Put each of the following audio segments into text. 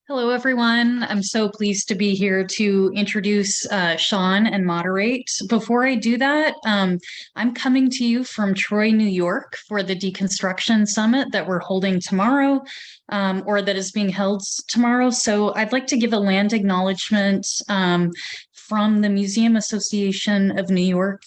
Hello, everyone. I'm so pleased to be here to introduce Shawn and moderate. Before I do that, I'm coming to you from Troy, New York for the Deconstruction Summit that we're holding tomorrow, or that is being held tomorrow. So I'd like to give a land acknowledgement from the Museum Association of New York,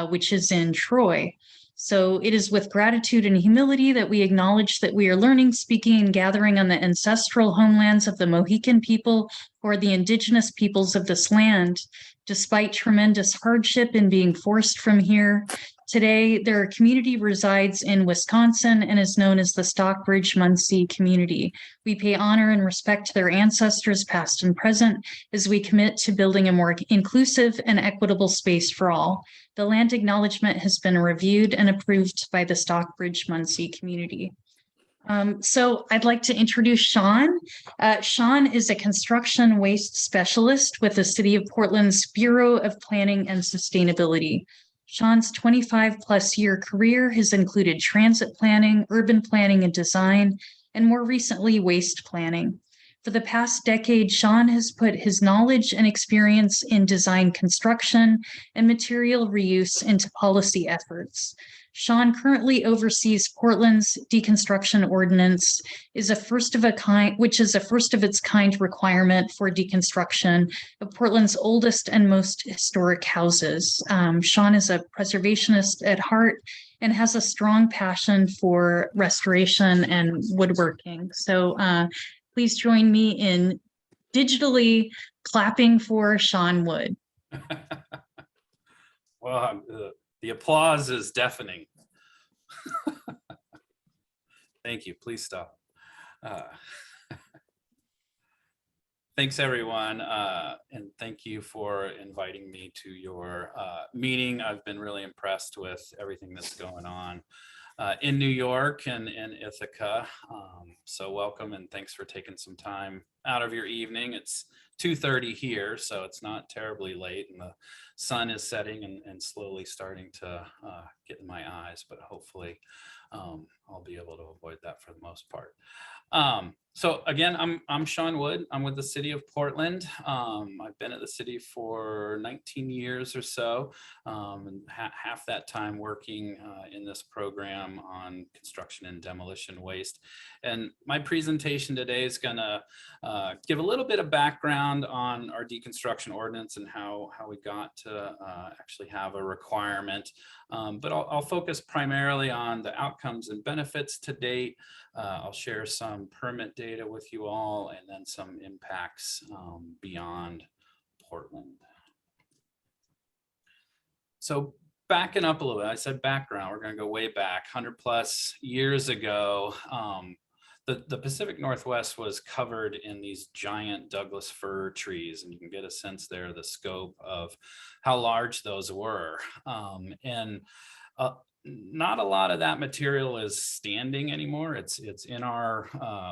which is in Troy. So it is with gratitude and humility that we acknowledge that we are learning, speaking, and gathering on the ancestral homelands of the Mohican people or the indigenous peoples of this land. Despite tremendous hardship in being forced from here, today their community resides in Wisconsin and is known as the Stockbridge-Muncie community. We pay honor and respect to their ancestors, past and present, as we commit to building a more inclusive and equitable space for all. The land acknowledgement has been reviewed and approved by the Stockbridge-Muncie community. So I'd like to introduce Shawn. Shawn is a construction waste specialist with the City of Portland's Bureau of Planning and Sustainability. Shawn's 25 plus year career has included transit planning, urban planning and design, and more recently, waste planning. For the past decade, Shawn has put his knowledge and experience in design construction and material reuse into policy efforts. Shawn currently oversees Portland's deconstruction ordinance, which is a first of its kind requirement for deconstruction of Portland's oldest and most historic houses. Shawn is a preservationist at heart and has a strong passion for restoration and woodworking. So please join me in digitally clapping for Shawn Wood. Well, the applause is deafening. Thank you. Please stop. Thanks, everyone. And thank you for inviting me to your meeting. I've been really impressed with everything that's going on in New York and in Ithaca. So welcome and thanks for taking some time out of your evening. It's 2:30 here, so it's not terribly late and the sun is setting and slowly starting to get in my eyes, but hopefully I'll be able to avoid that for the most part. So again, I'm Shawn Wood. I'm with the City of Portland. I've been at the city for 19 years or so, and half that time working in this program on construction and demolition waste. And my presentation today is going to give a little bit of background on our deconstruction ordinance and how we got to actually have a requirement. But I'll focus primarily on the outcomes and benefits to date. I'll share some permit data with you all and then some impacts beyond Portland. So backing up a little bit, I said background, we're going to go way back, 100+ years ago. The Pacific Northwest was covered in these giant Douglas fir trees, and you can get a sense there, the scope of how large those were. Not a lot of that material is standing anymore. It's in our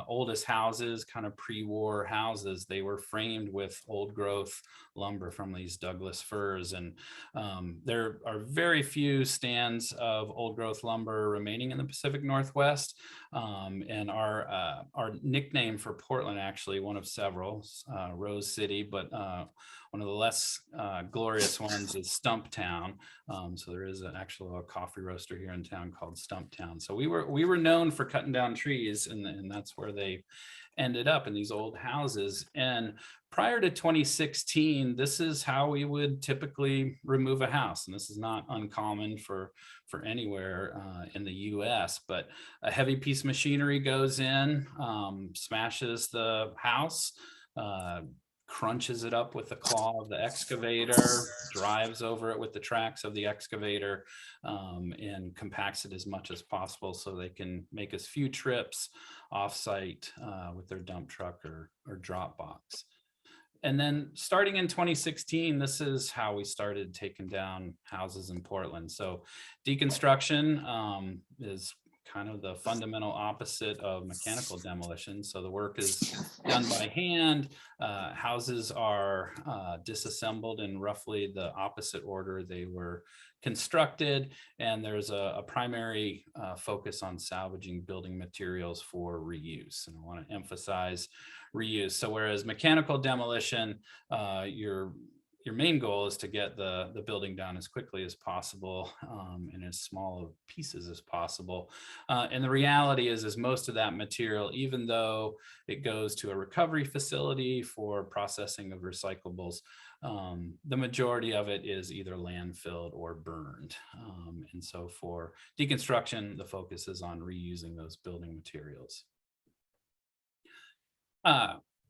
oldest houses, kind of pre-war houses. They were framed with old growth lumber from these Douglas firs, and there are very few stands of old growth lumber remaining in the Pacific Northwest. And our nickname for Portland, actually one of several, Rose City, but one of the less glorious ones is Stumptown. So there is actually a coffee roaster here in town called Stumptown. So we were known for cutting down trees, and that's where they ended up, in these old houses. And prior to 2016, this is how we would typically remove a house. And this is not uncommon for anywhere in the US, but a heavy piece of machinery goes in, smashes the house, crunches it up with the claw of the excavator, drives over it with the tracks of the excavator, and compacts it as much as possible so they can make as few trips off-site with their dump truck or drop box. And then starting in 2016, this is how we started taking down houses in Portland. So deconstruction is kind of the fundamental opposite of mechanical demolition. So the work is done by hand. Houses are disassembled in roughly the opposite order they were constructed, and there's a primary focus on salvaging building materials for reuse. And I want to emphasize reuse. So whereas mechanical demolition, your main goal is to get the building down as quickly as possible, in as small of pieces as possible. And the reality is most of that material, even though it goes to a recovery facility for processing of recyclables, the majority of it is either landfilled or burned. And so for deconstruction, the focus is on reusing those building materials.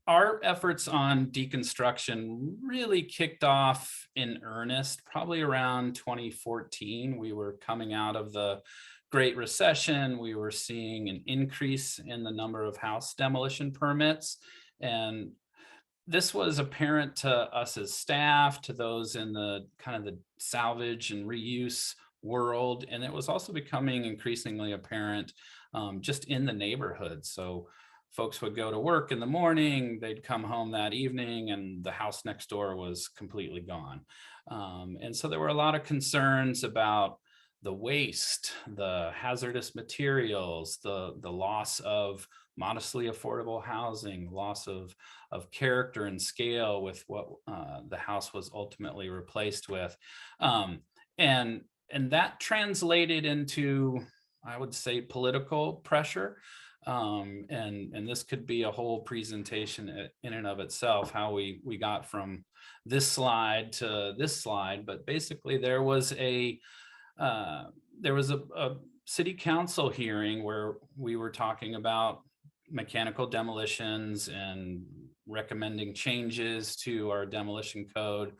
Our efforts on deconstruction really kicked off in earnest probably around 2014. We were coming out of the Great Recession. We were seeing an increase in the number of house demolition permits. And this was apparent to us as staff, to those in the kind of the salvage and reuse world. And it was also becoming increasingly apparent just in the neighborhood. So folks would go to work in the morning, they'd come home that evening, and the house next door was completely gone. And so there were a lot of concerns about the waste, the hazardous materials, the loss of modestly affordable housing, loss of character and scale with what the house was ultimately replaced with. And that translated into, I would say, political pressure. And this could be a whole presentation in and of itself, how we got from this slide to this slide. But basically there was a city council hearing where we were talking about mechanical demolitions and recommending changes to our demolition code.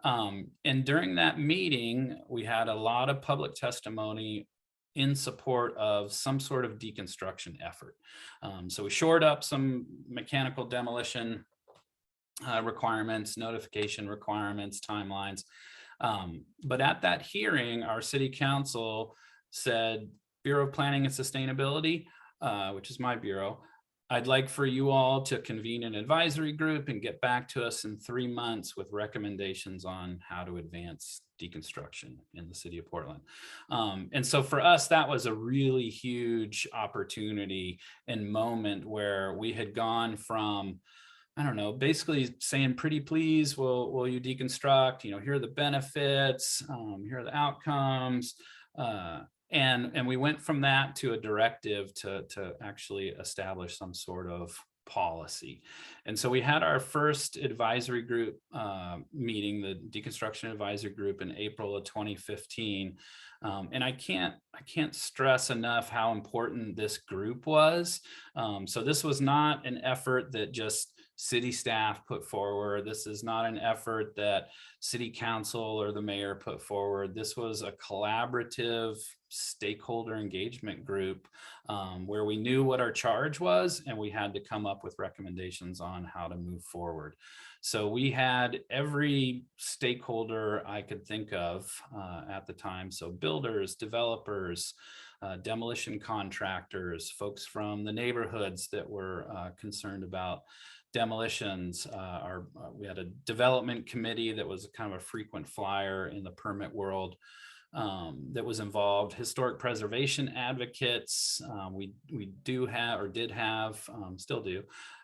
And during that meeting, we had a lot of public testimony in support of some sort of deconstruction effort. So we shored up some mechanical demolition requirements, notification requirements, timelines. But at that hearing, our city council said, Bureau of Planning and Sustainability, which is my bureau, I'd like for you all to convene an advisory group and get back to us in 3 months with recommendations on how to advance deconstruction in the city of Portland. And so for us, that was a really huge opportunity and moment where we had gone from, I don't know, basically saying, pretty please, will you deconstruct? You know, here are the benefits, here are the outcomes. And we went from that to a directive to actually establish some sort of policy. And so we had our first advisory group meeting, the Deconstruction Advisory Group, in April of 2015. And I can't stress enough how important this group was. So this was not an effort that just city staff put forward. This is not an effort that city council or the mayor put forward. This was a collaborative stakeholder engagement group where we knew what our charge was, and we had to come up with recommendations on how to move forward. So we had every stakeholder I could think of at the time. So builders, developers, demolition contractors, folks from the neighborhoods that were concerned about demolitions. We had a development committee that was kind of a frequent flyer in the permit world that was involved. Historic preservation advocates. We do have, or did have, still do,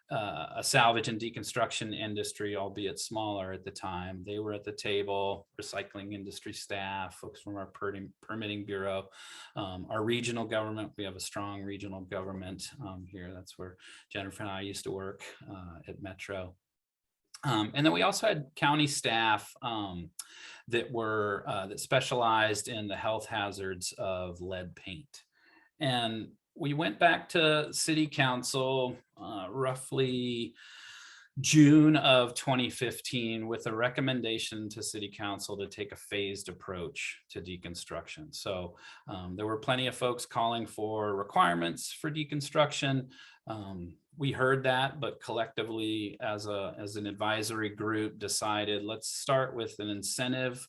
a salvage and deconstruction industry, albeit smaller at the time. They were at the table, recycling industry staff, folks from our permitting bureau, our regional government. We have a strong regional government here. That's where Jennifer and I used to work at Metro. And then we also had county staff that specialized in the health hazards of lead paint. And we went back to city council roughly June of 2015 with a recommendation to city council to take a phased approach to deconstruction. So there were plenty of folks calling for requirements for deconstruction. We heard that, but collectively as an advisory group decided, let's start with an incentive,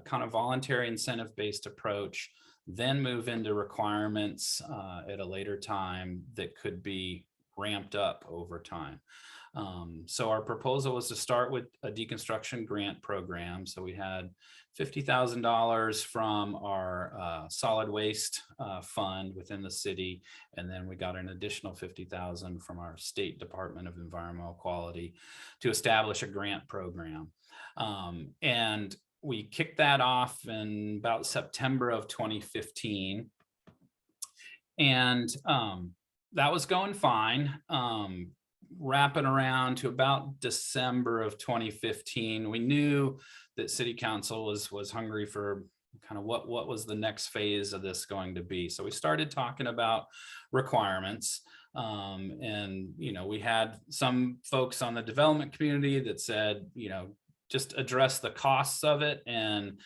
kind of voluntary incentive-based approach then move into requirements at a later time that could be ramped up over time. So our proposal was to start with a deconstruction grant program. So we had $50,000 from our solid waste fund within the city, and then we got an additional $50,000 from our State Department of Environmental Quality to establish a grant program. And we kicked that off in about September of 2015. And that was going fine. Wrapping around to about December of 2015, we knew that City Council was hungry for kind of what was the next phase of this going to be. So we started talking about requirements. And, you know, we had some folks on the development community that said, you know, just address the costs of it, and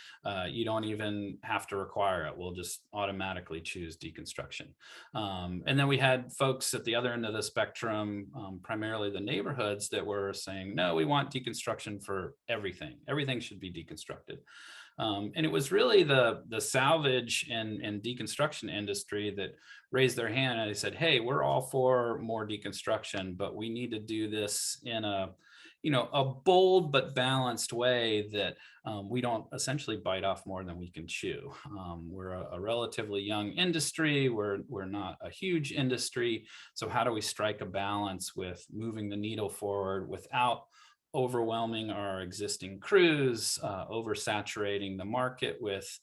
you don't even have to require it. We'll just automatically choose deconstruction. And then we had folks at the other end of the spectrum, primarily the neighborhoods, that were saying, no, we want deconstruction for everything. Everything should be deconstructed. And it was really the salvage and deconstruction industry that raised their hand and they said, hey, we're all for more deconstruction, but we need to do this in a bold but balanced way that we don't essentially bite off more than we can chew. We're a relatively young industry. We're not a huge industry. So how do we strike a balance with moving the needle forward without overwhelming our existing crews, oversaturating the market with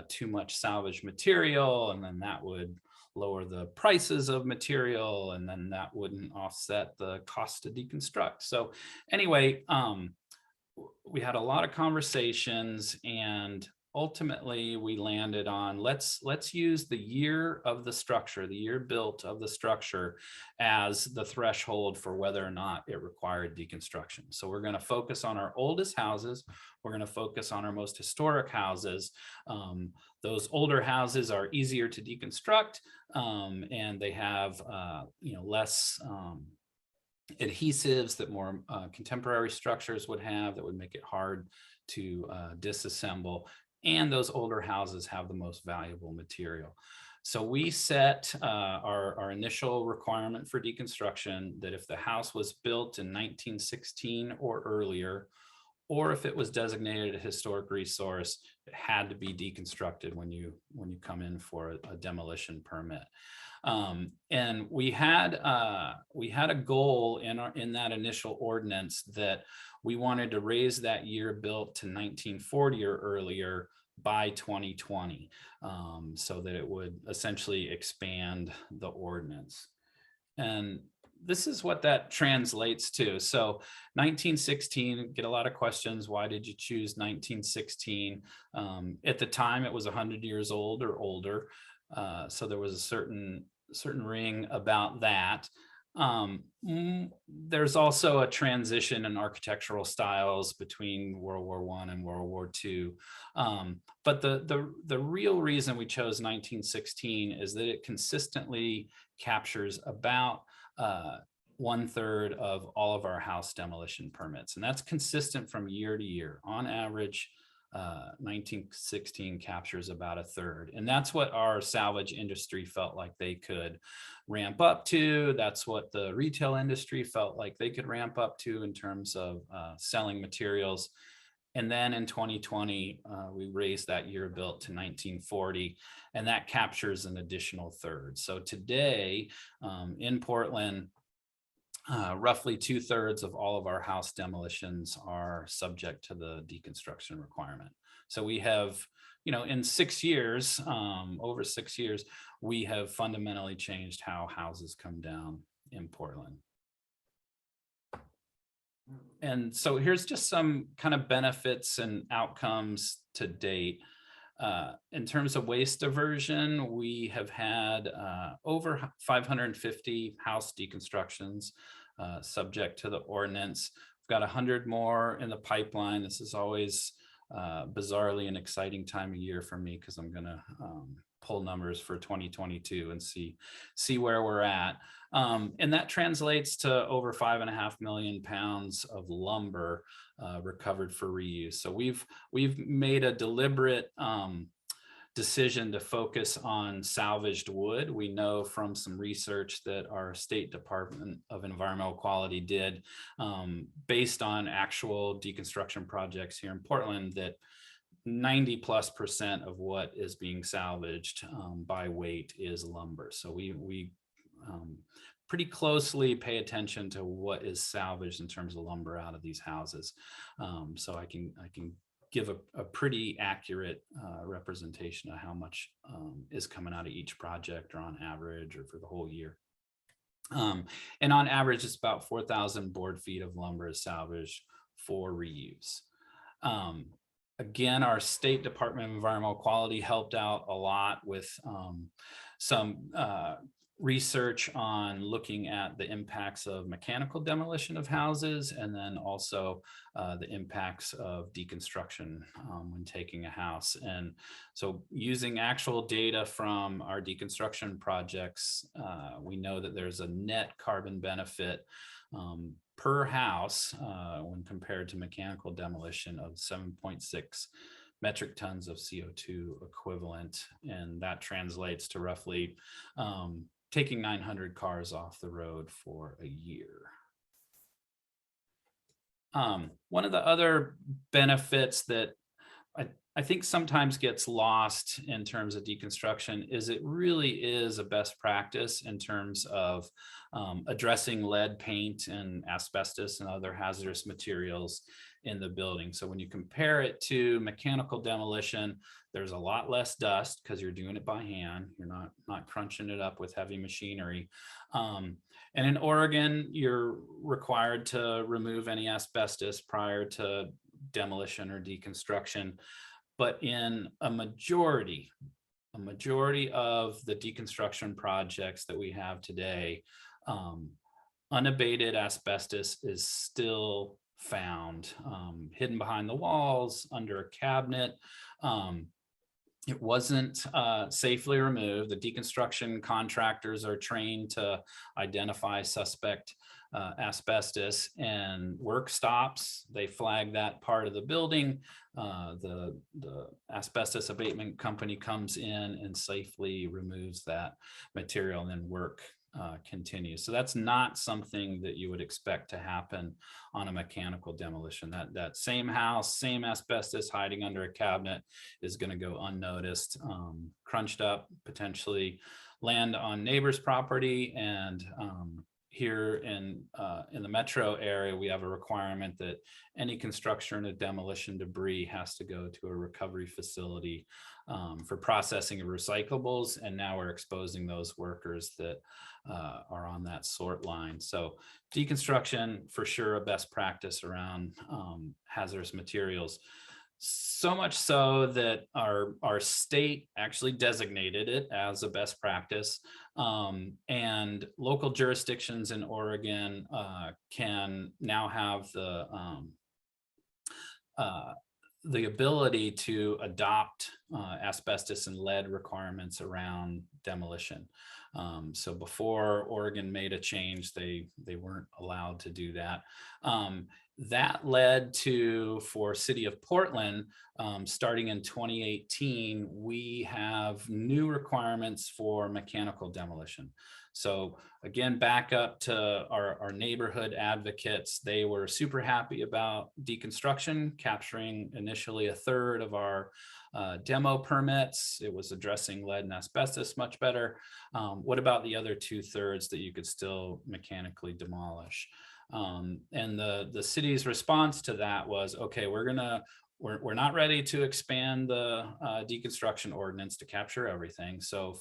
too much salvage material, and then that would lower the prices of material, and then that wouldn't offset the cost to deconstruct. So anyway, we had a lot of conversations, and ultimately we landed on let's use the year of the structure, the year built of the structure, as the threshold for whether or not it required deconstruction. So we're going to focus on our oldest houses. We're going to focus on our most historic houses. Those older houses are easier to deconstruct, and they have less adhesives that more contemporary structures would have, that would make it hard to disassemble. And those older houses have the most valuable material. So we set our initial requirement for deconstruction that if the house was built in 1916 or earlier, or if it was designated a historic resource, it had to be deconstructed when you come in for a demolition permit. And we had a goal in that initial ordinance that we wanted to raise that year built to 1940 or earlier by 2020, so that it would essentially expand the ordinance. And this is what that translates to. So 1916, get a lot of questions. Why did you choose 1916? At the time, it was 100 years old or older. So there was a certain ring about that. There's also a transition in architectural styles between World War I and World War II. But the real reason we chose 1916 is that it consistently captures about 1/3 of all of our house demolition permits. And that's consistent from year to year. On average, 1916 captures about 1/3. And that's what our salvage industry felt like they could ramp up to. That's what the retail industry felt like they could ramp up to in terms of selling materials. And then in 2020, we raised that year built to 1940, and that captures an additional 1/3. So today in Portland, roughly 2/3 of all of our house demolitions are subject to the deconstruction requirement. So we have, in 6 years, over 6 years, we have fundamentally changed how houses come down in Portland. And so here's just some kind of benefits and outcomes to date. In terms of waste diversion, we have had over 550 house deconstructions subject to the ordinance. We've got 100 more in the pipeline. This is always bizarrely an exciting time of year for me, because I'm going to pull numbers for 2022 and see where we're at. And that translates to over 5.5 million pounds of lumber recovered for reuse. So we've made a deliberate decision to focus on salvaged wood. We know from some research that our State Department of Environmental Quality did, based on actual deconstruction projects here in Portland, that 90+% of what is being salvaged by weight is lumber. So we pretty closely pay attention to what is salvaged in terms of lumber out of these houses. So I can give a pretty accurate representation of how much is coming out of each project, or on average, or for the whole year. And on average, it's about 4,000 board feet of lumber is salvaged for reuse. Again, our State Department of Environmental Quality helped out a lot with some research on looking at the impacts of mechanical demolition of houses, and then also the impacts of deconstruction when taking a house. And so using actual data from our deconstruction projects, we know that there's a net carbon benefit per house when compared to mechanical demolition of 7.6 metric tons of CO2 equivalent. And that translates to roughly taking 900 cars off the road for a year. One of the other benefits that I think sometimes gets lost in terms of deconstruction is it really is a best practice in terms of addressing lead paint and asbestos and other hazardous materials in the building. So when you compare it to mechanical demolition, there's a lot less dust because you're doing it by hand. You're not crunching it up with heavy machinery. And in Oregon, you're required to remove any asbestos prior to demolition or deconstruction. But in a majority of the deconstruction projects that we have today, unabated asbestos is still found hidden behind the walls, under a cabinet. It wasn't safely removed. The deconstruction contractors are trained to identify suspect asbestos, and work stops. They flag that part of the building. The asbestos abatement company comes in and safely removes that material, and then work continues. So that's not something that you would expect to happen on a mechanical demolition. That same house, same asbestos hiding under a cabinet is going to go unnoticed, crunched up, potentially land on neighbor's property. And here in the metro area, we have a requirement that any construction or demolition debris has to go to a recovery facility for processing of recyclables. And now we're exposing those workers that are on that sort line. So deconstruction, for sure, a best practice around hazardous materials. So much so that our state actually designated it as a best practice, and local jurisdictions in Oregon can now have the ability to adopt asbestos and lead requirements around demolition. So before Oregon made a change, they weren't allowed to do that. That led to, for City of Portland, starting in 2018, we have new requirements for mechanical demolition. So again, back up to our neighborhood advocates. They were super happy about deconstruction, capturing initially a third of our demo permits. It was addressing lead and asbestos much better. What about the other 2/3 that you could still mechanically demolish? And the city's response to that was, okay, we're not ready to expand the deconstruction ordinance to capture everything. So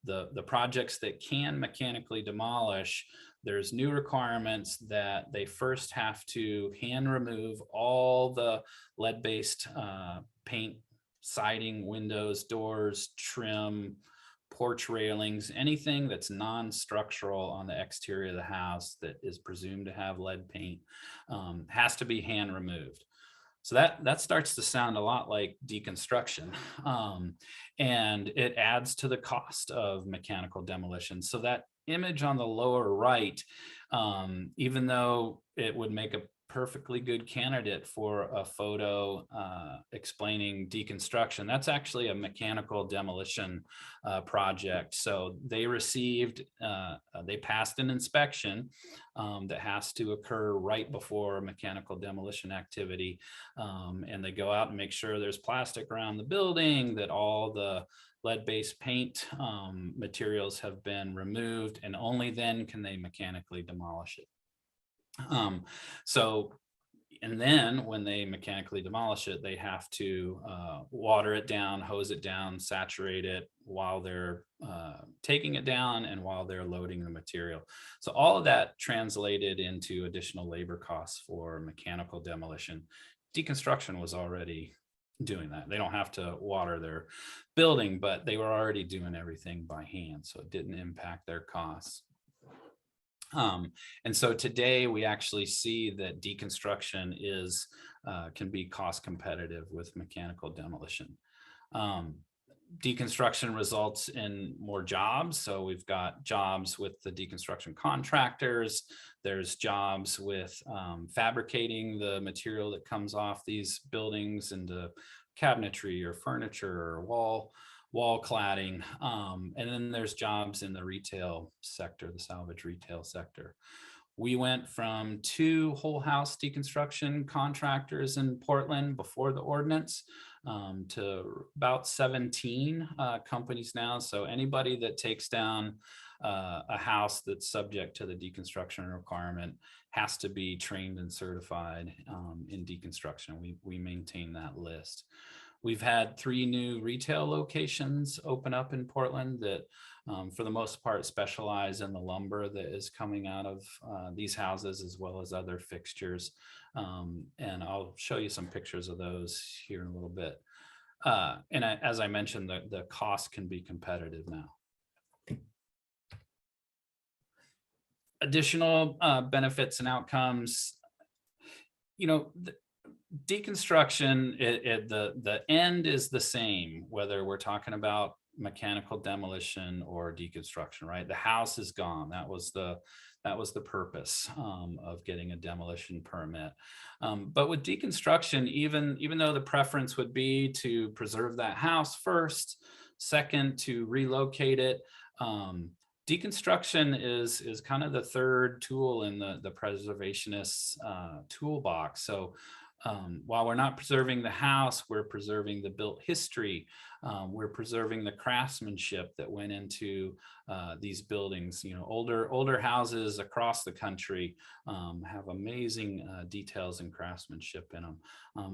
the projects that can mechanically demolish, there's new requirements that they first have to hand remove all the lead-based paint, siding, windows, doors, trim, porch railings, anything that's non-structural on the exterior of the house that is presumed to have lead paint has to be hand removed. So that starts to sound a lot like deconstruction, and it adds to the cost of mechanical demolition. So that image on the lower right, even though it would make a perfectly good candidate for a photo explaining deconstruction. That's actually a mechanical demolition project. So they received, they passed an inspection that has to occur right before mechanical demolition activity. And they go out and make sure there's plastic around the building, that all the lead-based paint materials have been removed, and only then can they mechanically demolish it. And then when they mechanically demolish it, they have to water it down, hose it down, saturate it while they're taking it down and while they're loading the material. So all of that translated into additional labor costs for mechanical demolition. Deconstruction was already doing that. They don't have to water their building, but they were already doing everything by hand, so it didn't impact their costs. And so today we actually see that deconstruction is can be cost competitive with mechanical demolition. Deconstruction results in more jobs. So we've got jobs with the deconstruction contractors. There's jobs with fabricating the material that comes off these buildings into cabinetry or furniture or wall cladding. And then there's jobs in the retail sector, the salvage retail sector. We went from 2 whole house deconstruction contractors in Portland before the ordinance to about 17 companies now. So anybody that takes down a house that's subject to the deconstruction requirement has to be trained and certified in deconstruction. We maintain that list. We've had 3 new retail locations open up in Portland that for the most part specialize in the lumber that is coming out of these houses, as well as other fixtures. And I'll show you some pictures of those here in a little bit. As I mentioned, the cost can be competitive now. Additional benefits and outcomes, deconstruction, the end is the same, whether we're talking about mechanical demolition or deconstruction, right? The house is gone. That was the purpose of getting a demolition permit. But with deconstruction, even though the preference would be to preserve that house first, second to relocate it, deconstruction is kind of the third tool in the preservationist toolbox. So while we're not preserving the house, we're preserving the built history. We're preserving the craftsmanship that went into these buildings. Older houses across the country have amazing details and craftsmanship in them.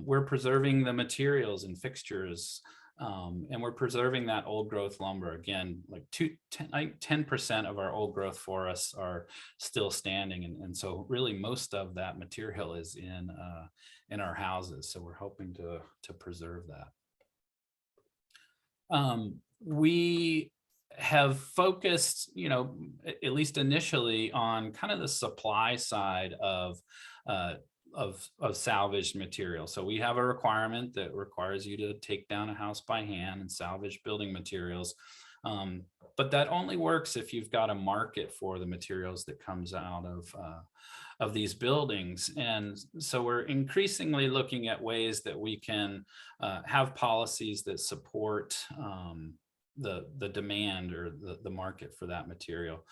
We're preserving the materials and fixtures. And we're preserving that old growth lumber. Again, like 10% of our old growth forests are still standing. And so really most of that material is in our houses. So we're hoping to preserve that. We have focused, at least initially, on kind of the supply side of salvaged material. So we have a requirement that requires you to take down a house by hand and salvage building materials. But that only works if you've got a market for the materials that comes out of these buildings. And so we're increasingly looking at ways that we can have policies that support the demand or the market for that material.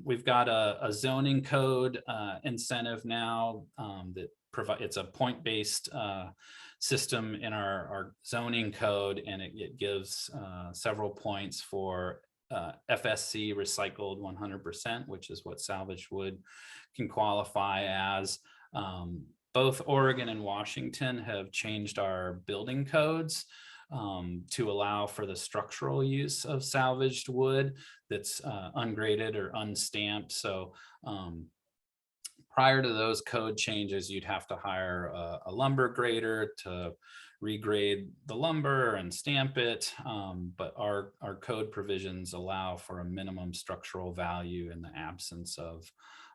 We've got a zoning code incentive now that it's a point-based system in our zoning code, and it gives several points for FSC recycled 100%, which is what salvaged wood can qualify as. Both Oregon and Washington have changed our building codes to allow for the structural use of salvaged wood that's ungraded or unstamped. So prior to those code changes, you'd have to hire a lumber grader to regrade the lumber and stamp it. But our code provisions allow for a minimum structural value in the absence of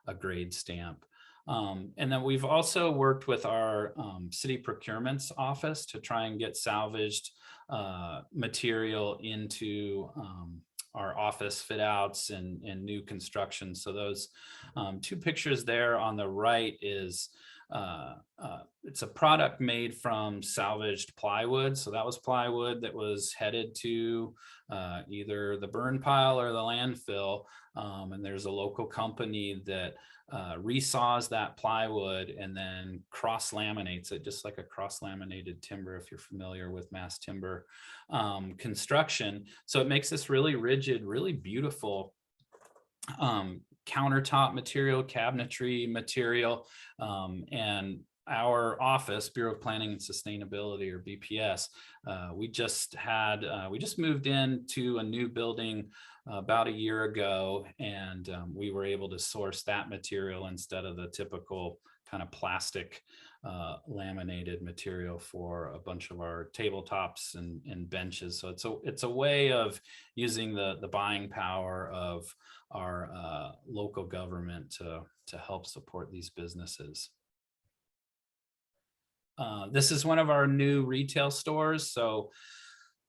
a grade stamp. And then we've also worked with our city procurement's office to try and get salvaged material into our office fit outs and new construction. So those 2 pictures there on the right is it's a product made from salvaged plywood. So that was plywood that was headed to either the burn pile or the landfill. And there's a local company that resaws that plywood and then cross laminates it, just like a cross laminated timber, if you're familiar with mass timber construction. So it makes this really rigid, really beautiful countertop material, cabinetry material. And our office, Bureau of Planning and Sustainability, or BPS, we just moved into a new building about a year ago, and we were able to source that material instead of the typical kind of plastic laminated material for a bunch of our tabletops and benches. So it's a way of using the buying power of our local government to help support these businesses. This is one of our new retail stores. So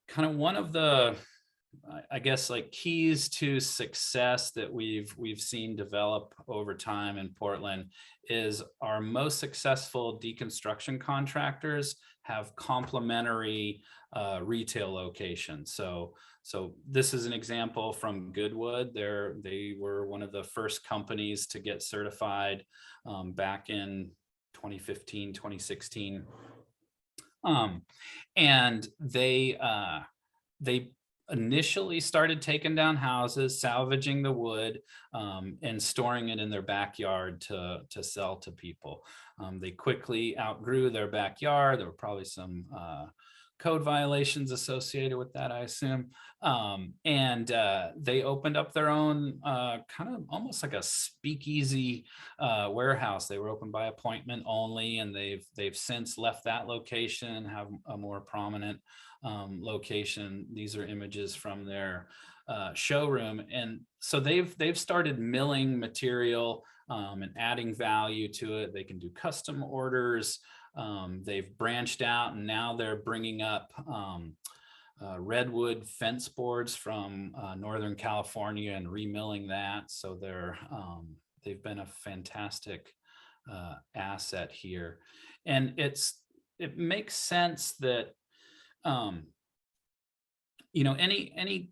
kind of one of the, I guess, like keys to success that we've seen develop over time in Portland is our most successful deconstruction contractors have complementary retail locations. So this is an example from Goodwood. They were one of the first companies to get certified back in 2015, 2016. And they initially started taking down houses, salvaging the wood, and storing it in their backyard to sell to people. They quickly outgrew their backyard. There were probably some code violations associated with that, I assume. And they opened up their own kind of almost like a speakeasy warehouse. They were open by appointment only, and they've since left that location and have a more prominent location. These are images from their showroom. And so they've started milling material and adding value to it. They can do custom orders. They've branched out, and now they're bringing up redwood fence boards from Northern California and remilling that. So they've been a fantastic asset here. And it makes sense that any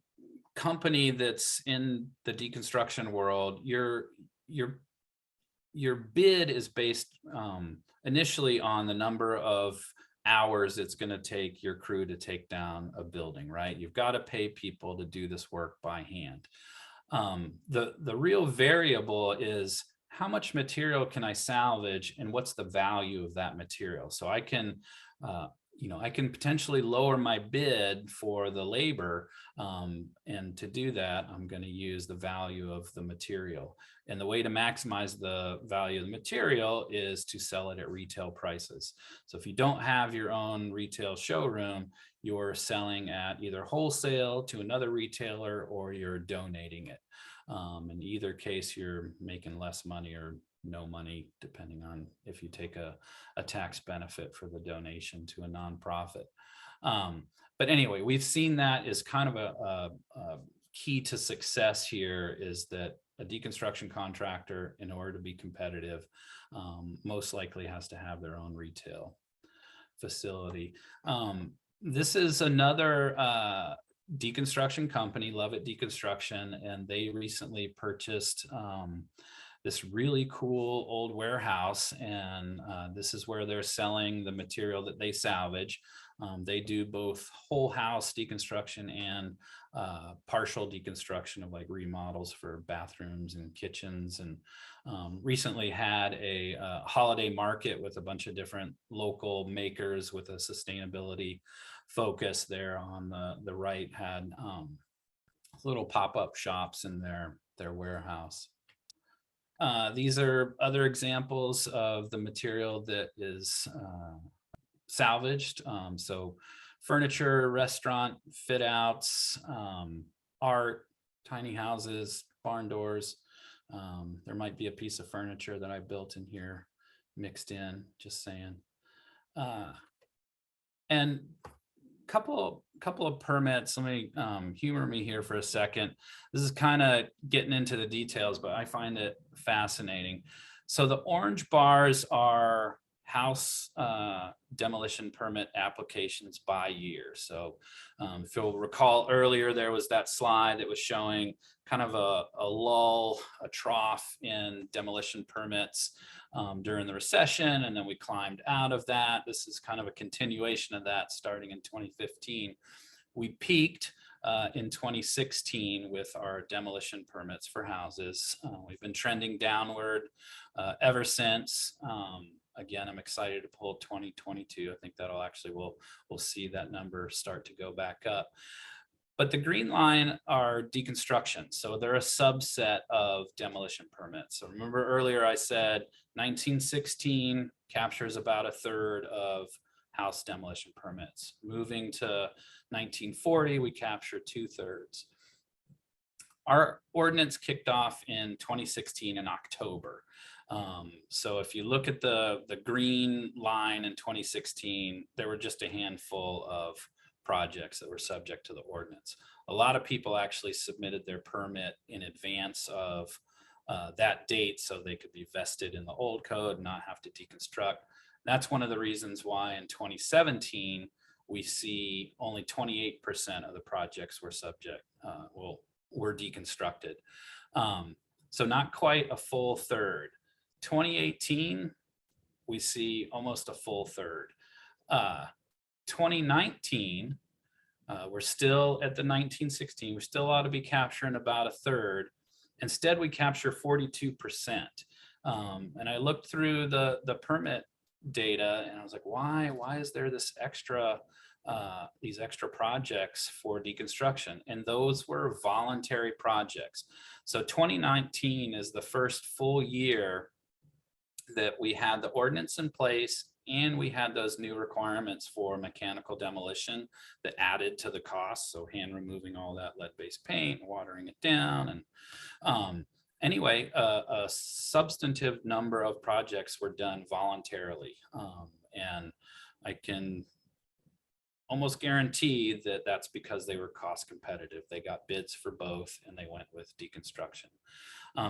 company that's in the deconstruction world, your bid is based initially on the number of hours it's going to take your crew to take down a building, right? You've got to pay people to do this work by hand. The real variable is how much material can I salvage and what's the value of that material? So I can potentially lower my bid for the labor. And to do that, I'm going to use the value of the material. And the way to maximize the value of the material is to sell it at retail prices. So if you don't have your own retail showroom, you're selling at either wholesale to another retailer or you're donating it. In either case, you're making less money or no money, depending on if you take a tax benefit for the donation to a nonprofit. But anyway, we've seen that as kind of a key to success here, is that a deconstruction contractor, in order to be competitive, most likely has to have their own retail facility. This is another deconstruction company, Love It Deconstruction, and they recently purchased this really cool old warehouse, and this is where they're selling the material that they salvage. They do both whole house deconstruction and partial deconstruction of like remodels for bathrooms and kitchens, and recently had a holiday market with a bunch of different local makers with a sustainability focus. There on the right had little pop-up shops in their warehouse. These are other examples of the material that is salvaged. So furniture, restaurant fit outs, art, tiny houses, barn doors. There might be a piece of furniture that I built in here mixed in, just saying. And couple of permits. Let me humor me here for a second. This is kind of getting into the details, but I find it fascinating. So the orange bars are house demolition permit applications by year. So if you'll recall earlier, there was that slide that was showing kind of a lull, a trough in demolition permits during the recession, and then we climbed out of that. This is kind of a continuation of that starting in 2015. We peaked in 2016 with our demolition permits for houses. We've been trending downward ever since. Again, I'm excited to pull 2022. I think that'll actually, we'll see that number start to go back up. But the green line are deconstruction. So they're a subset of demolition permits. So remember earlier I said 1916 captures about a third of house demolition permits. Moving to 1940, we capture 2/3. Our ordinance kicked off in 2016 in October. So if you look at the green line in 2016, there were just a handful of projects that were subject to the ordinance. A lot of people actually submitted their permit in advance of that date so they could be vested in the old code and not have to deconstruct. That's one of the reasons why in 2017, we see only 28% of the projects were were deconstructed. So not quite a full third. 2018, we see almost a full third. 2019, we're still at the 1916. We still ought to be capturing about a third. Instead, we capture 42%. And I looked through the permit data and I was like, why is there this extra, these extra projects for deconstruction? And those were voluntary projects. So 2019 is the first full year that we had the ordinance in place and we had those new requirements for mechanical demolition that added to the cost. So hand removing all that lead-based paint, watering it down. And anyway, a substantive number of projects were done voluntarily. And I can almost guarantee that that's because they were cost competitive. They got bids for both and they went with deconstruction.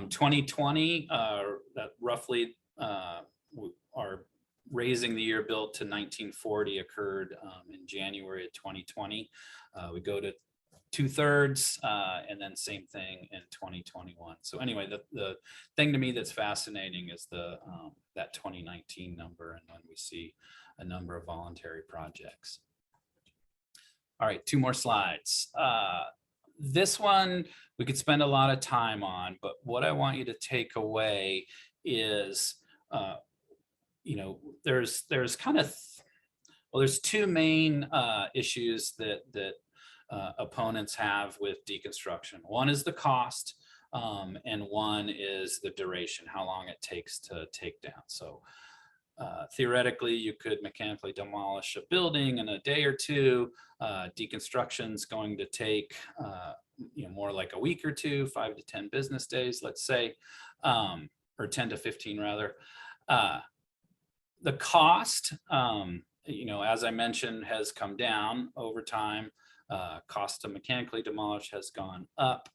2020, that roughly our raising the year built to 1940 occurred in January of 2020. We go to 2/3 and then same thing in 2021. So anyway, the thing to me that's fascinating is that 2019 number and when we see a number of voluntary projects. All right, 2 more slides. This one we could spend a lot of time on, but what I want you to take away is there's kind of, there's 2 main issues that opponents have with deconstruction. One is the cost, and one is the duration, how long it takes to take down. So theoretically, you could mechanically demolish a building in a day or 2. Deconstruction's going to take more like a week or 2, 5 to 10 business days, let's say, or 10 to 15 rather. The cost, as I mentioned, has come down over time. Cost to mechanically demolish has gone up.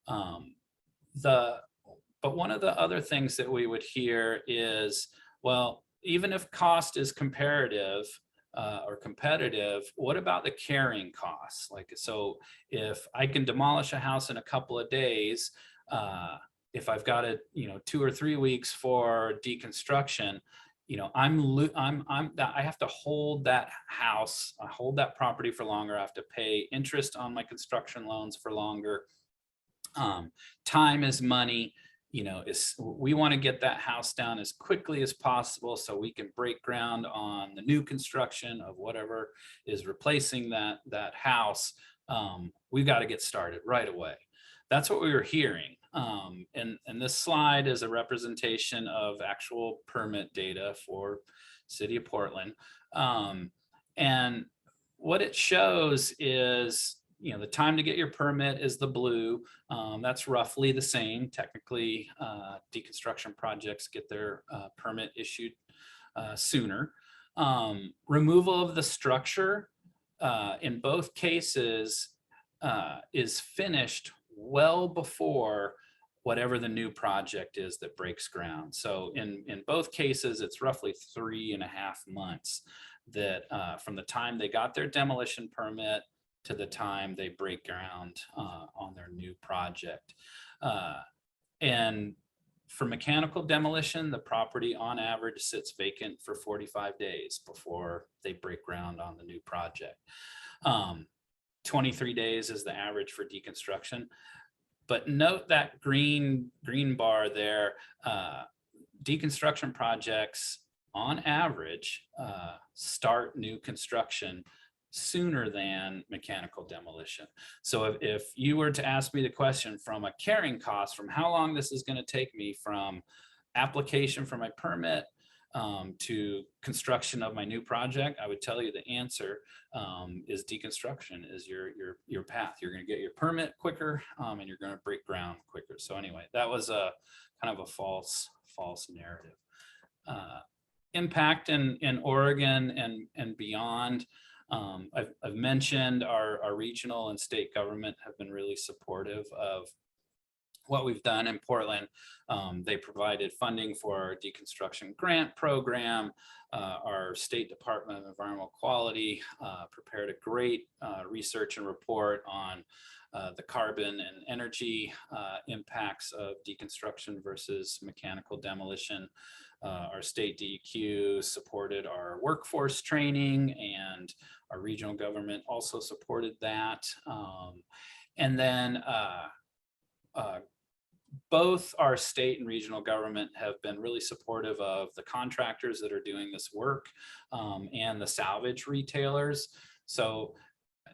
But one of the other things that we would hear is, well, even if cost is comparative or competitive, what about the carrying costs? So if I can demolish a house in a couple of days, if I've got it, 2 or 3 weeks for deconstruction, I have to hold that house, I hold that property for longer. I have to pay interest on my construction loans for longer. Time is money. We want to get that house down as quickly as possible so we can break ground on the new construction of whatever is replacing that house. We've got to get started right away. That's what we were hearing. And this slide is a representation of actual permit data for City of Portland. And what it shows is, the time to get your permit is the blue. That's roughly the same. Technically, deconstruction projects get their permit issued sooner. Removal of the structure in both cases is finished well before whatever the new project is that breaks ground. So in both cases, it's roughly 3.5 months that from the time they got their demolition permit to the time they break ground on their new project. And for mechanical demolition, the property on average sits vacant for 45 days before they break ground on the new project. 23 days is the average for deconstruction. But note that green bar there, deconstruction projects on average start new construction sooner than mechanical demolition. So if you were to ask me the question from a carrying cost, from how long this is going to take me from application for my permit to construction of my new project, I would tell you the answer is deconstruction is your path. You're going to get your permit quicker and you're going to break ground quicker. So anyway, that was a kind of a false narrative. Impact in Oregon and beyond. I've mentioned our regional and state government have been really supportive of what we've done in Portland. They provided funding for our deconstruction grant program. Our State Department of Environmental Quality prepared a great research and report on the carbon and energy impacts of deconstruction versus mechanical demolition. Our state DEQ supported our workforce training, and our regional government also supported that. And then both our state and regional government have been really supportive of the contractors that are doing this work and the salvage retailers. So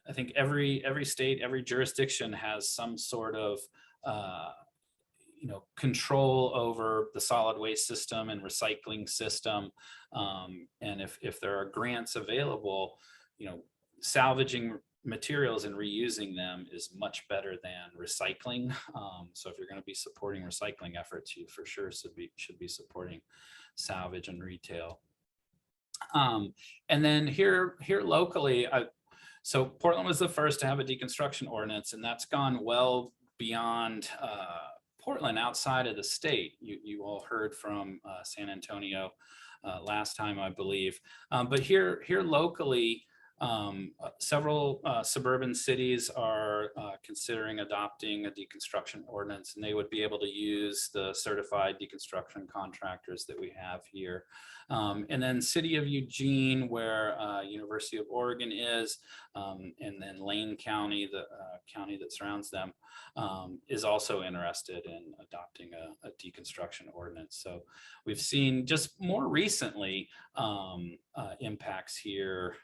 I think every state, every jurisdiction has some sort of control over the solid waste system and recycling system. And if there are grants available, salvaging materials and reusing them is much better than recycling. So if you're going to be supporting recycling efforts, you for sure should be supporting salvage and retail. And then here locally, so Portland was the first to have a deconstruction ordinance, and that's gone well beyond Portland, outside of the state. You all heard from San Antonio last time, I believe. But here locally, several suburban cities are considering adopting a deconstruction ordinance, and they would be able to use the certified deconstruction contractors that we have here. And then City of Eugene, where University of Oregon is, and then Lane County, the county that surrounds them, is also interested in adopting a deconstruction ordinance. So we've seen just more recently impacts here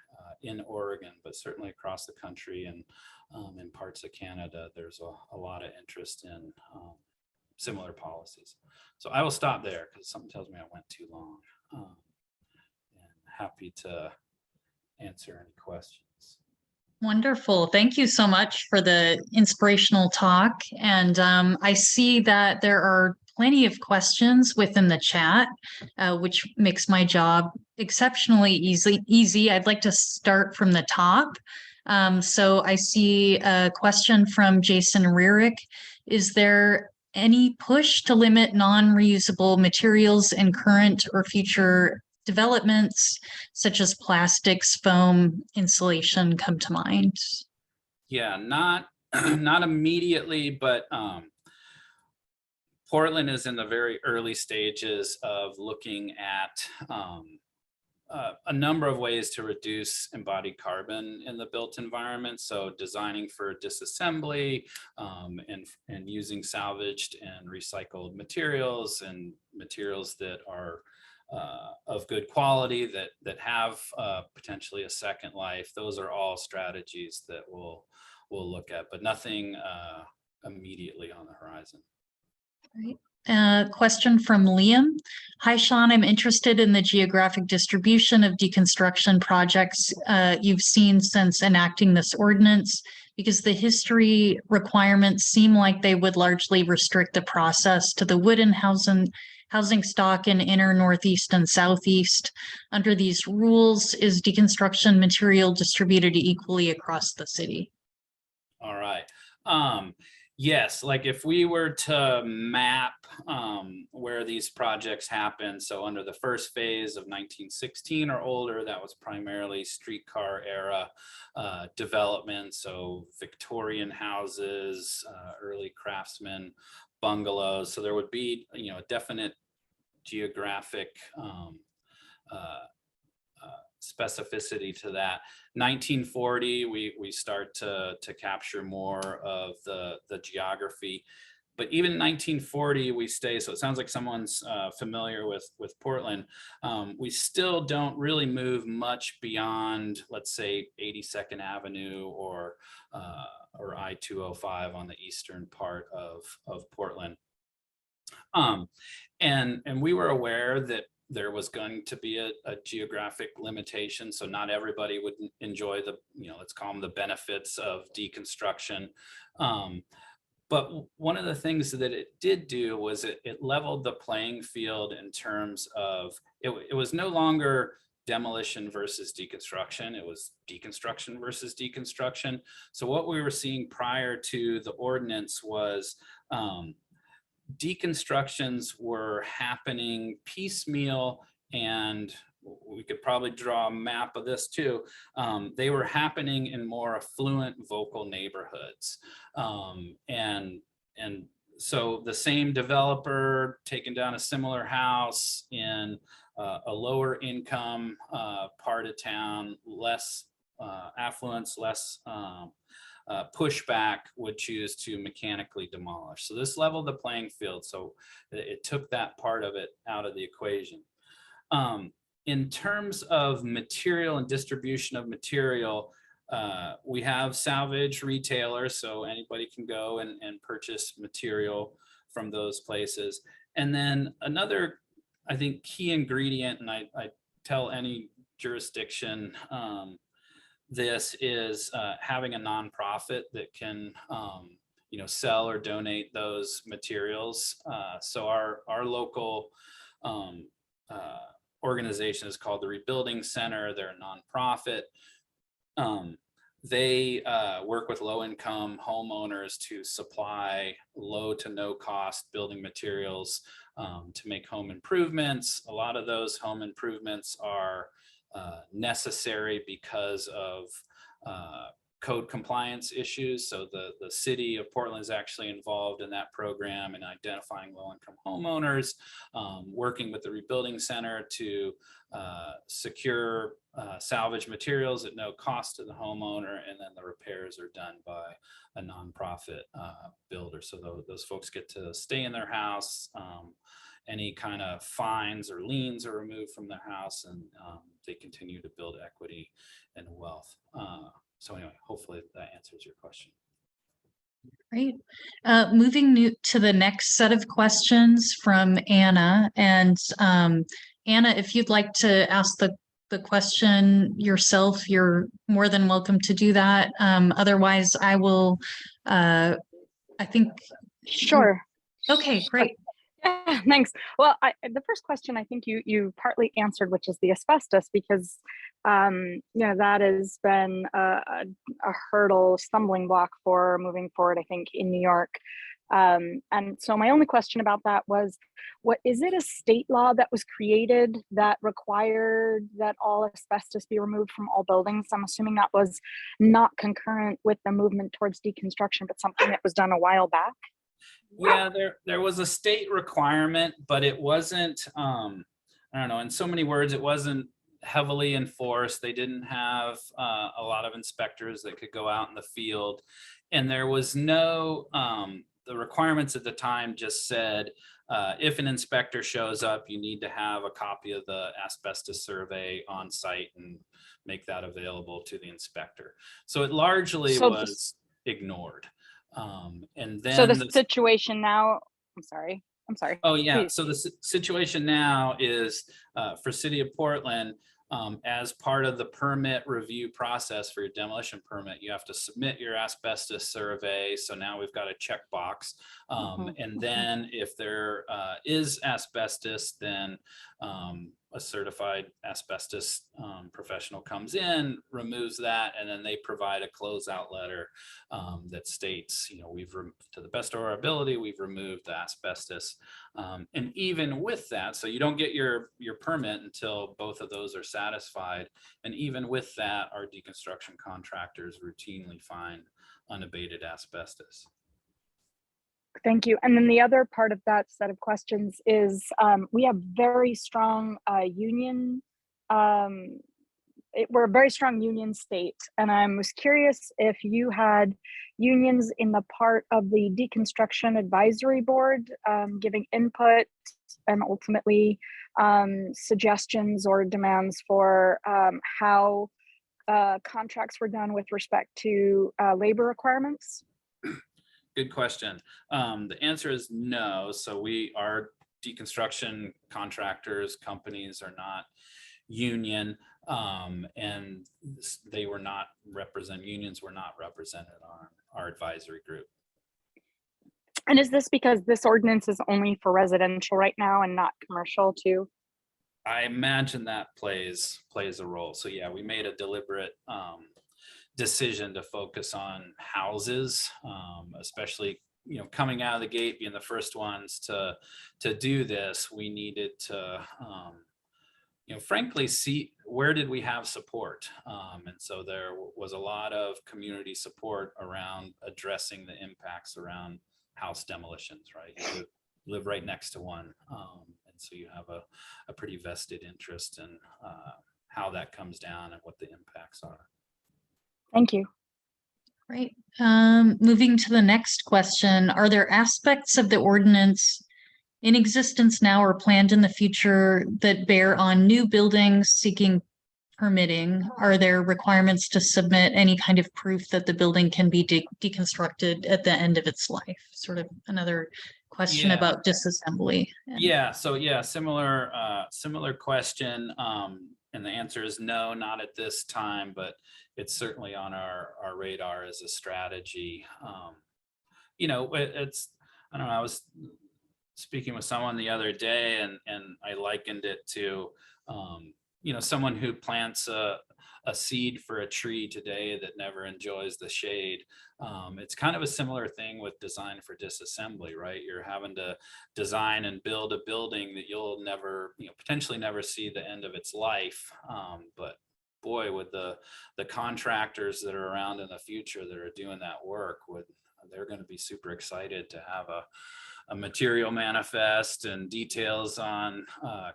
in Oregon, but certainly across the country and in parts of Canada, there's a lot of interest in similar policies. So I will stop there because something tells me I went too long. And happy to answer any questions. Wonderful. Thank you so much for the inspirational talk. And I see that there are plenty of questions within the chat, which makes my job exceptionally easy. I'd like to start from the top. So I see a question from Jason Rearick. Is there any push to limit non-reusable materials in current or future developments, such as plastics, foam, insulation, come to mind? Yeah, not immediately, but Portland is in the very early stages of looking at a number of ways to reduce embodied carbon in the built environment. So designing for disassembly and using salvaged and recycled materials and materials that are of good quality that have potentially a second life. Those are all strategies that we'll look at, but nothing immediately on the horizon. Great. Question from Liam. Hi, Shawn. I'm interested in the geographic distribution of deconstruction projects you've seen since enacting this ordinance, because the history requirements seem like they would largely restrict the process to the wooden housing stock in inner Northeast and Southeast. Under these rules, is deconstruction material distributed equally across the city? All right. Yes, like if we were to map where these projects happen, so under the first phase of 1916 or older, that was primarily streetcar era development, so Victorian houses, early craftsman bungalows. So there would be, a definite geographic uh, specificity to that. 1940, we start to capture more of the geography. But even in 1940, we stay. So it sounds like someone's familiar with Portland. We still don't really move much beyond, let's say, 82nd Avenue or I-205 on the eastern part of Portland. And we were aware that there was going to be a geographic limitation, so not everybody would enjoy the, let's call them the benefits of deconstruction. But one of the things that it did do was it leveled the playing field in terms of, it was no longer demolition versus deconstruction, it was deconstruction versus deconstruction. So what we were seeing prior to the ordinance was deconstructions were happening piecemeal, and we could probably draw a map of this too. They were happening in more affluent vocal neighborhoods. And so the same developer taking down a similar house in a lower income part of town, less affluence, less pushback, would choose to mechanically demolish. So this leveled the playing field. So it took that part of it out of the equation. In terms of material and distribution of material, we have salvage retailers, so anybody can go and purchase material from those places. And then another, I think, key ingredient, and I tell any jurisdiction this is having a nonprofit that can sell or donate those materials. So our local organization is called the Rebuilding Center. They're a nonprofit. They work with low-income homeowners to supply low to no cost building materials to make home improvements. A lot of those home improvements are necessary because of code compliance issues. So the city of Portland is actually involved in that program and identifying low-income homeowners, working with the Rebuilding Center to secure salvage materials at no cost to the homeowner, and then the repairs are done by a nonprofit builder. So those folks get to stay in their house. Any kind of fines or liens are removed from their house, and they continue to build equity and wealth. So anyway, hopefully that answers your question. Great. Moving to the next set of questions from Anna. And Anna, if you'd like to ask the question yourself, you're more than welcome to do that. Otherwise, I will, I think. Sure. Okay, great. Yeah, thanks. Well, the first question I think you partly answered, which is the asbestos, because that has been a hurdle, stumbling block for moving forward, I think, in New York. And so my only question about that was, what is it a state law that was created that required that all asbestos be removed from all buildings? I'm assuming that was not concurrent with the movement towards deconstruction, but something that was done a while back. Yeah, there was a state requirement, but it wasn't, I don't know, in so many words, it wasn't heavily enforced. They didn't have a lot of inspectors that could go out in the field. And there was no, the requirements at the time just said, if an inspector shows up, you need to have a copy of the asbestos survey on site and make that available to the inspector. So it largely was ignored. And then so the situation now, I'm sorry. Oh yeah. Please. So the situation now is for City of Portland, as part of the permit review process for your demolition permit, you have to submit your asbestos survey. So now we've got a checkbox. And then if there is asbestos, then a certified asbestos professional comes in, removes that, and then they provide a closeout letter that states, to the best of our ability, we've removed the asbestos. And even with that, so you don't get your permit until both of those are satisfied. And even with that, our deconstruction contractors routinely find unabated asbestos. Thank you. And then the other part of that set of questions is we have very strong union. We're a very strong union state. And I was curious if you had unions in the part of the Deconstruction Advisory Board giving input and ultimately suggestions or demands for how contracts were done with respect to labor requirements. Good question. The answer is no. So our deconstruction contractors, companies are not union, and they were not unions were not represented on our advisory group. And is this because this ordinance is only for residential right now and not commercial too? I imagine that plays a role. So yeah, we made a deliberate decision to focus on houses, especially coming out of the gate, being the first ones to do this. We needed to frankly see where did we have support, and so there was a lot of community support around addressing the impacts around house demolitions, right? You live right next to one, and so you have a pretty vested interest in how that comes down and what the impacts are. Thank you. Great. Moving to the next question, are there aspects of the ordinance in existence now or planned in the future that bear on new buildings seeking permitting? Are there requirements to submit any kind of proof that the building can be deconstructed at the end of its life? Sort of another question about disassembly. Yeah, so yeah, similar question. And the answer is no, not at this time, but it's certainly on our radar as a strategy. I don't know, I was speaking with someone the other day and I likened it to, someone who plants a seed for a tree today that never enjoys the shade. It's kind of a similar thing with design for disassembly, right? You're having to design and build a building that you'll never, potentially never see the end of its life. But boy, with the contractors that are around in the future that are doing that work, they're going to be super excited to have a material manifest and details on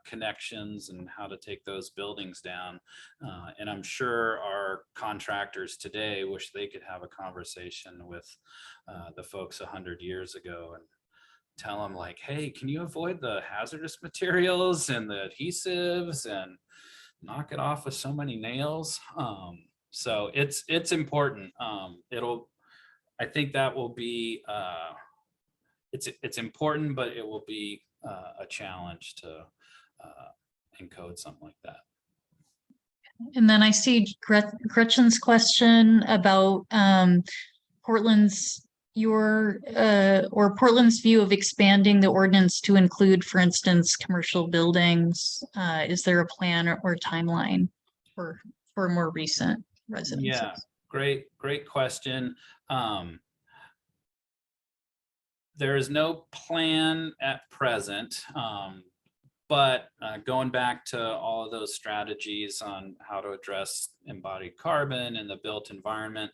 connections and how to take those buildings down. And I'm sure our contractors today wish they could have a conversation with the folks 100 years ago and tell them like, hey, can you avoid the hazardous materials and the adhesives and knock it off with so many nails? So it's important. I think that will be, it's important, but it will be a challenge to encode something like that. And then I see Gretchen's question about Portland's view of expanding the ordinance to include, for instance, commercial buildings. Is there a plan or timeline for more recent residences? Yeah, great question. There is no plan at present, but going back to all of those strategies on how to address embodied carbon in the built environment,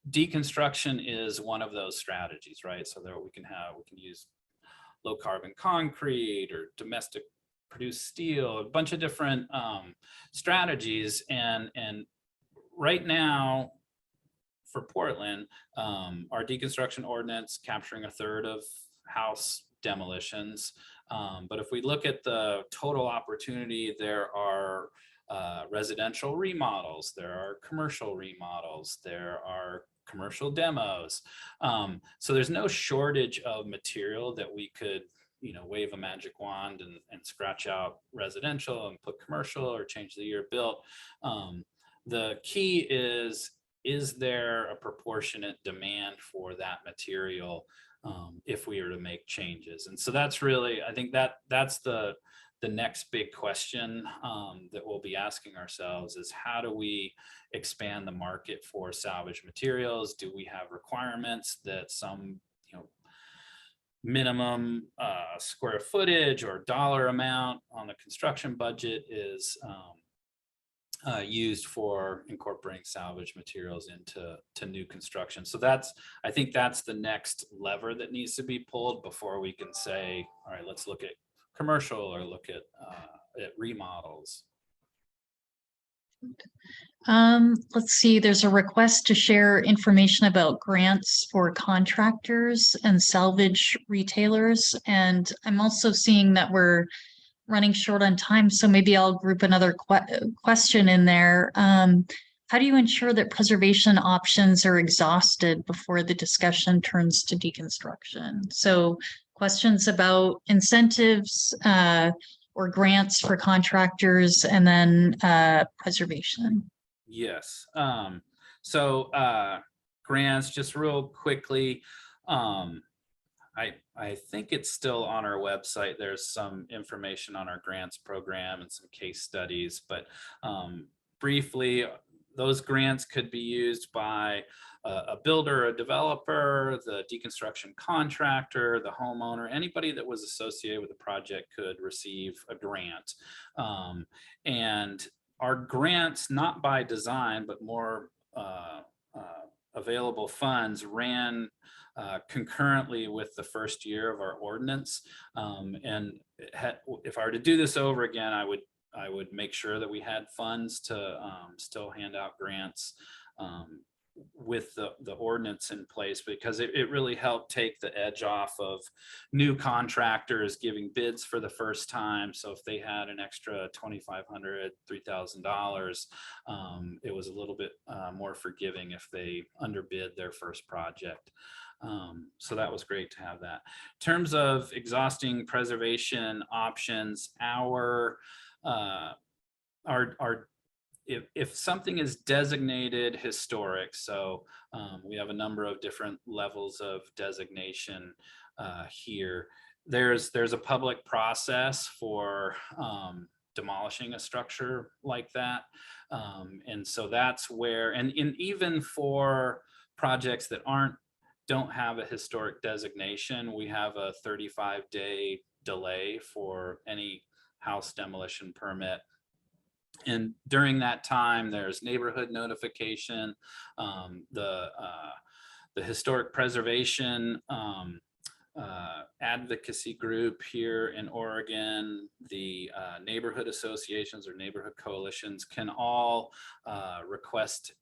deconstruction is one of those strategies, right? So there we can use low carbon concrete or domestic produced steel, a bunch of different strategies, and right now, for Portland, our deconstruction ordinance capturing 1/3 of house demolitions. But if we look at the total opportunity, there are residential remodels, there are commercial remodels, there are commercial demos. So there's no shortage of material that we could, wave a magic wand and scratch out residential and put commercial or change the year built. The key is there a proportionate demand for that material if we were to make changes? And so that's really, I think that's the the next big question that we'll be asking ourselves is, how do we expand the market for salvage materials? Do we have requirements that some, minimum square footage or dollar amount on the construction budget is used for incorporating salvage materials into new construction? So I think that's the next lever that needs to be pulled before we can say, all right, let's look at commercial or look at remodels. Let's see, there's a request to share information about grants for contractors and salvage retailers. And I'm also seeing that we're running short on time, so maybe I'll group another question in there. How do you ensure that preservation options are exhausted before the discussion turns to deconstruction? So questions about incentives or grants for contractors, and then preservation. Yes. So grants, just real quickly. I think it's still on our website. There's some information on our grants program and some case studies, but briefly, those grants could be used by a builder, a developer, the deconstruction contractor, the homeowner. Anybody that was associated with the project could receive a grant. And our grants, not by design, but more available funds, ran concurrently with the first year of our ordinance. And if I were to do this over again, I would make sure that we had funds to still hand out grants with the ordinance in place, because it really helped take the edge off of new contractors giving bids for the first time. So if they had an extra $2,500, $3,000, it was a little bit more forgiving if they underbid their first project. So that was great to have that. In terms of exhausting preservation options, if something is designated historic, so we have a number of different levels of designation here. There's a public process for demolishing a structure like that, and so that's where, and even for projects that don't have a historic designation, we have a 35-day delay for any house demolition permit. And during that time, there's neighborhood notification, the historic preservation advocacy group here in Oregon, the neighborhood associations or neighborhood coalitions can all request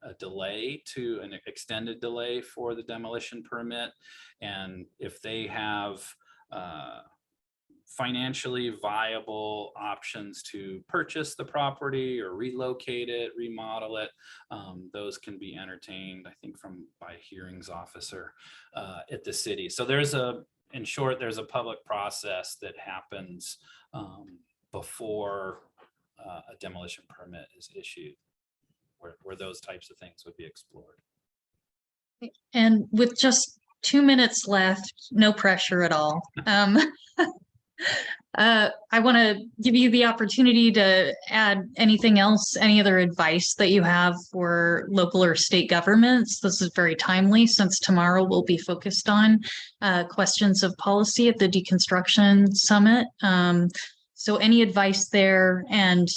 a delay, to an extended delay for the demolition permit. And if they have financially viable options to purchase the property or relocate it, remodel it, those can be entertained, I think, by hearings officer at the city. So in short, there's a public process that happens before a demolition permit is issued, where those types of things would be explored. And with just 2 minutes left, no pressure at all. I want to give you the opportunity to add anything else, any other advice that you have for local or state governments. This is very timely, since tomorrow we'll be focused on questions of policy at the Deconstruction Summit. So any advice there? And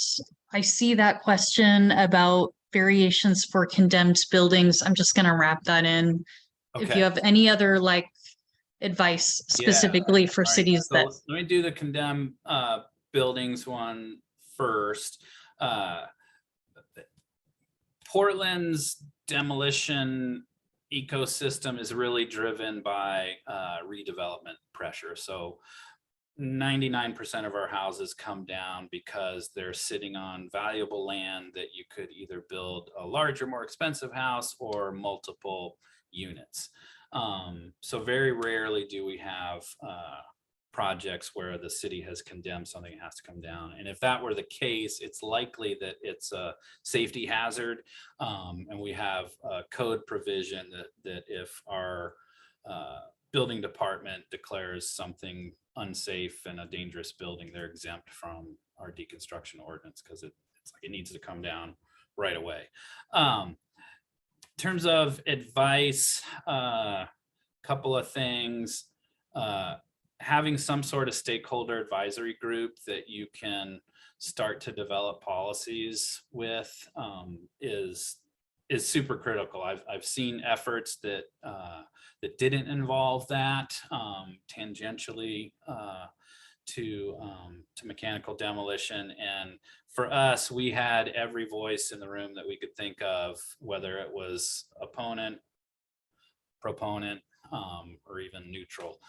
I see that question about variations for condemned buildings. I'm just going to wrap that in. Okay. If you have any other advice specifically for cities so let me do the condemned buildings one first. Portland's demolition ecosystem is really driven by redevelopment pressure. So 99% of our houses come down because they're sitting on valuable land that you could either build a larger, more expensive house or multiple units. So very rarely do we have projects where the city has condemned something that has to come down. And if that were the case, it's likely that it's a safety hazard. And we have a code provision that if our building department declares something unsafe and a dangerous building, they're exempt from our deconstruction ordinance because it's like it needs to come down right away. In terms of advice, couple of things. Having some sort of stakeholder advisory group that you can start to develop policies with is super critical. I've seen efforts that that didn't involve that tangentially to mechanical demolition. And for us, we had every voice in the room that we could think of, whether it was opponent, proponent, or even neutral.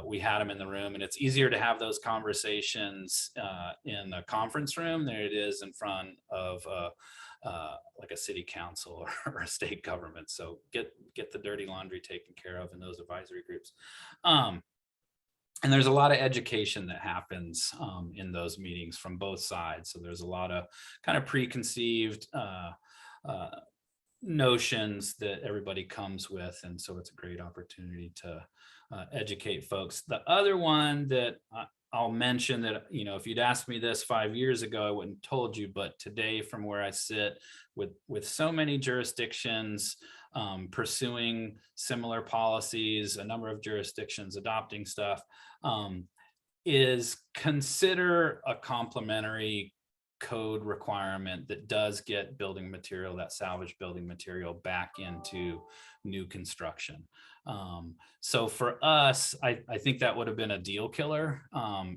We had them in the room, and it's easier to have those conversations in the conference room than it is in front of like a city council or a state government. So get the dirty laundry taken care of in those advisory groups. And there's a lot of education that happens in those meetings from both sides. So there's a lot of kind of preconceived notions that everybody comes with. And so it's a great opportunity to educate folks. The other one that I'll mention that, you know, if you'd asked me this 5 years ago, I wouldn't have told you, but today from where I sit with so many jurisdictions pursuing similar policies, a number of jurisdictions adopting stuff, is consider a complementary code requirement that does get building material, that salvage building material, back into new construction. So for us, I think that would have been a deal killer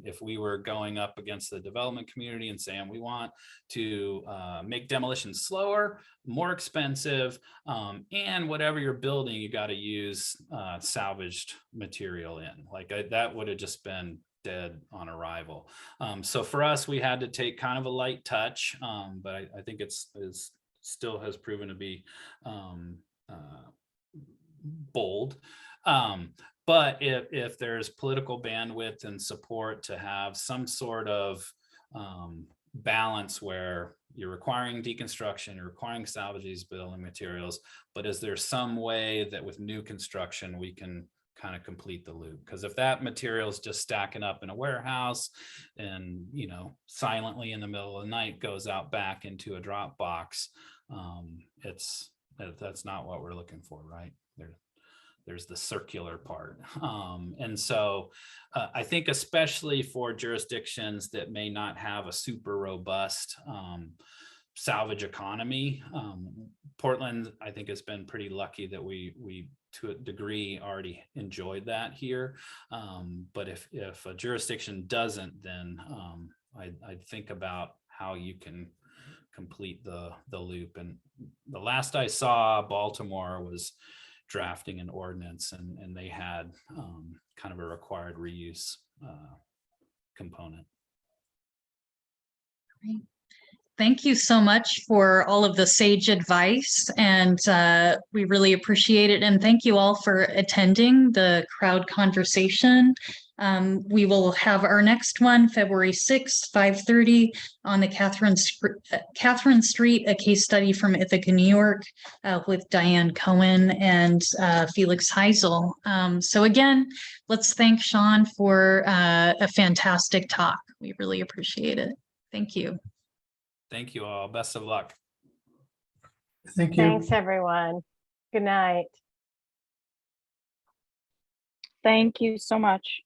if we were going up against the development community and saying we want to make demolition slower, more expensive, and whatever you're building, you got to use salvaged material in. Like that would have just been dead on arrival. So for us, we had to take kind of a light touch, but I think it's still has proven to be bold. But if there's political bandwidth and support to have some sort of balance where you're requiring deconstruction, you're requiring salvage these building materials, but is there some way that with new construction we can kind of complete the loop? Because if that material is just stacking up in a warehouse and, you know, silently in the middle of the night goes out back into a drop box, that's not what we're looking for, right? There's the circular part. And so I think especially for jurisdictions that may not have a super robust salvage economy, Portland, I think, has been pretty lucky that we to a degree already enjoyed that here. But if a jurisdiction doesn't, then I'd think about how you can complete the loop. And the last I saw, Baltimore was drafting an ordinance, and they had kind of a required reuse component. Great. Thank you so much for all of the sage advice, and we really appreciate it. And thank you all for attending the crowd conversation. We will have our next one February 6th, 5:30 on the Catherine Street, a case study from Ithaca, New York, with Diane Cohen and Felix Heisel. So again, let's thank Shawn for a fantastic talk. We really appreciate it. Thank you. Thank you all. Best of luck. Thank you. Thanks, everyone. Good night. Thank you so much.